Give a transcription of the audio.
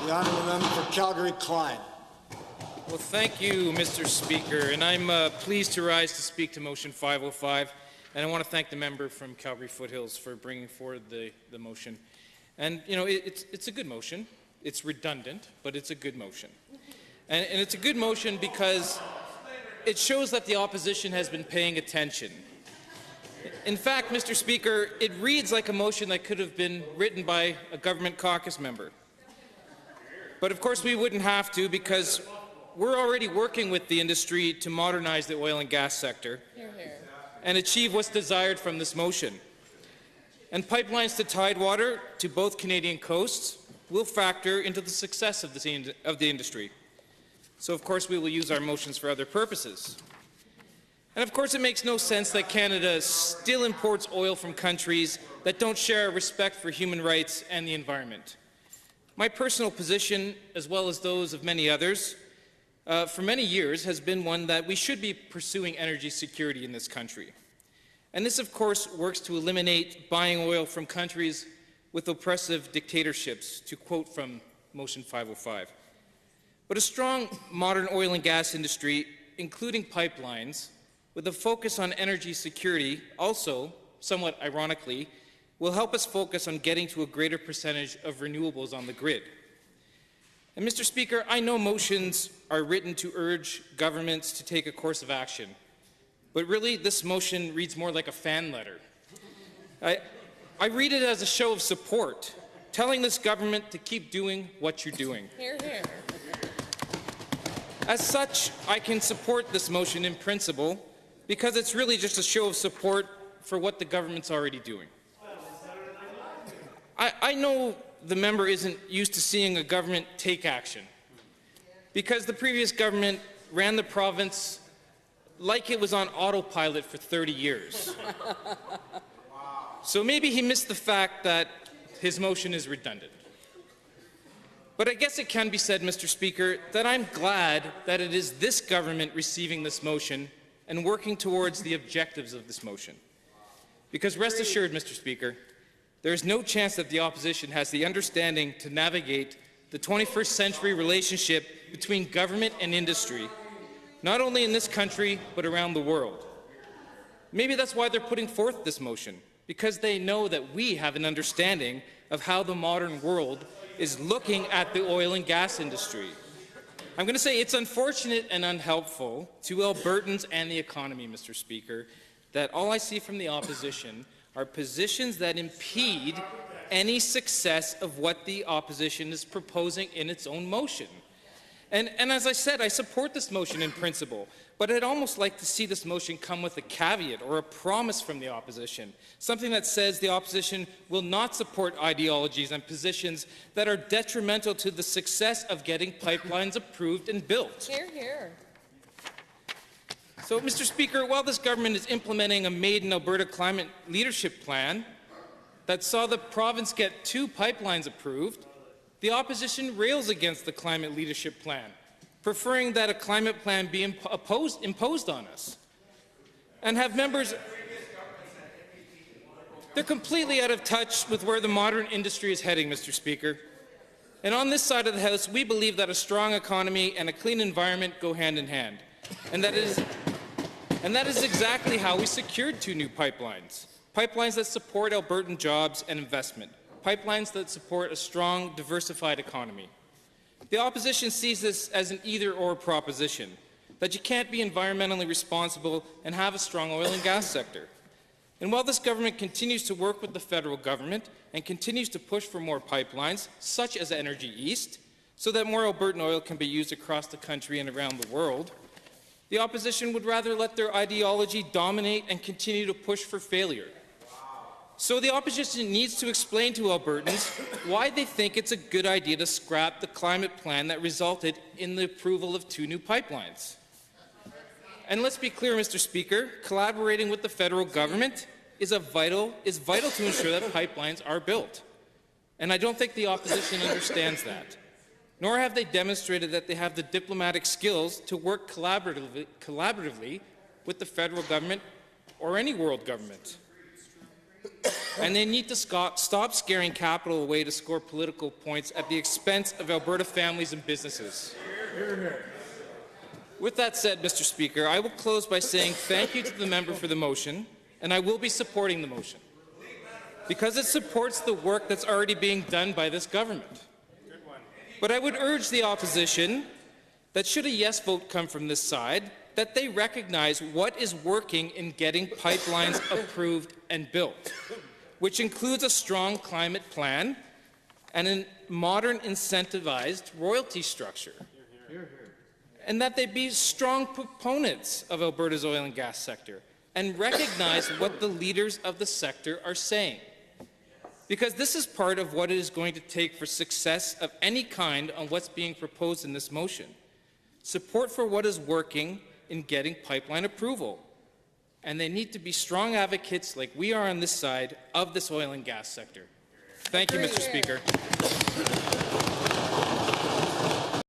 The honourable member for Calgary-Clyde. Well, thank you, Mr. Speaker, and I'm pleased to rise to speak to motion 505, and I want to thank the member from Calgary Foothills for bringing forward the motion. And, you know, it's a good motion. It's redundant, but it's a good motion. And it's a good motion because it shows that the opposition has been paying attention. In fact, Mr. Speaker, it reads like a motion that could have been written by a government caucus member. But of course we wouldn't have to, because we're already working with the industry to modernize the oil and gas sector and achieve what's desired from this motion. And pipelines to tidewater to both Canadian coasts will factor into the success of the industry. So of course we will use our motions for other purposes. And of course it makes no sense that Canada still imports oil from countries that don't share respect for human rights and the environment. My personal position, as well as those of many others, for many years has been one that we should be pursuing energy security in this country. And this, of course, works to eliminate buying oil from countries with oppressive dictatorships, to quote from motion 505. But a strong modern oil and gas industry, including pipelines, with a focus on energy security, also, somewhat ironically, will help us focus on getting to a greater percentage of renewables on the grid. And Mr. Speaker, I know motions are written to urge governments to take a course of action, but really this motion reads more like a fan letter. I read it as a show of support, telling this government to keep doing what you're doing. Hear, hear. As such, I can support this motion in principle because it's really just a show of support for what the government's already doing. I know the member isn't used to seeing a government take action, because the previous government ran the province like it was on autopilot for 30 years. So maybe he missed the fact that his motion is redundant. But I guess it can be said, Mr. Speaker, that I'm glad that it is this government receiving this motion and working towards the objectives of this motion. Because rest assured, Mr. Speaker, there is no chance that the opposition has the understanding to navigate the 21st century relationship between government and industry, not only in this country, but around the world. Maybe that's why they're putting forth this motion, because they know that we have an understanding of how the modern world is looking at the oil and gas industry. I'm going to say it's unfortunate and unhelpful to Albertans and the economy, Mr. Speaker, that all I see from the opposition are positions that impede any success of what the opposition is proposing in its own motion. And as I said, I support this motion in principle, but I'd almost like to see this motion come with a caveat or a promise from the opposition, something that says the opposition will not support ideologies and positions that are detrimental to the success of getting pipelines approved and built. Hear, hear. So, Mr. Speaker, while this government is implementing a Made in Alberta climate leadership plan that saw the province get 2 pipelines approved, the opposition rails against the climate leadership plan, preferring that a climate plan be imposed on us. And have members... They're completely out of touch with where the modern industry is heading, Mr. Speaker. And on this side of the House, we believe that a strong economy and a clean environment go hand in hand. And that is exactly how we secured 2 new pipelines. Pipelines that support Albertan jobs and investment. Pipelines that support a strong, diversified economy. The opposition sees this as an either-or proposition, that you can't be environmentally responsible and have a strong oil and gas sector. And while this government continues to work with the federal government and continues to push for more pipelines, such as Energy East, so that more Albertan oil can be used across the country and around the world, the opposition would rather let their ideology dominate and continue to push for failure. So the opposition needs to explain to Albertans why they think it's a good idea to scrap the climate plan that resulted in the approval of 2 new pipelines. And let's be clear, Mr. Speaker, collaborating with the federal government is vital to ensure that pipelines are built. And I don't think the opposition understands that. Nor have they demonstrated that they have the diplomatic skills to work collaboratively with the federal government or any world government. and they need to stop scaring capital away to score political points at the expense of Alberta families and businesses. With that said, Mr. Speaker, I will close by saying thank you to the member for the motion, and I will be supporting the motion because it supports the work that's already being done by this government. But I would urge the opposition that should a yes vote come from this side, that they recognize what is working in getting pipelines approved and built, which includes a strong climate plan and a modern incentivized royalty structure, and that they be strong proponents of Alberta's oil and gas sector and recognize what the leaders of the sector are saying. Because this is part of what it is going to take for success of any kind on what's being proposed in this motion. Support for what is working in getting pipeline approval. And they need to be strong advocates like we are on this side of this oil and gas sector. Thank you, Mr. Speaker.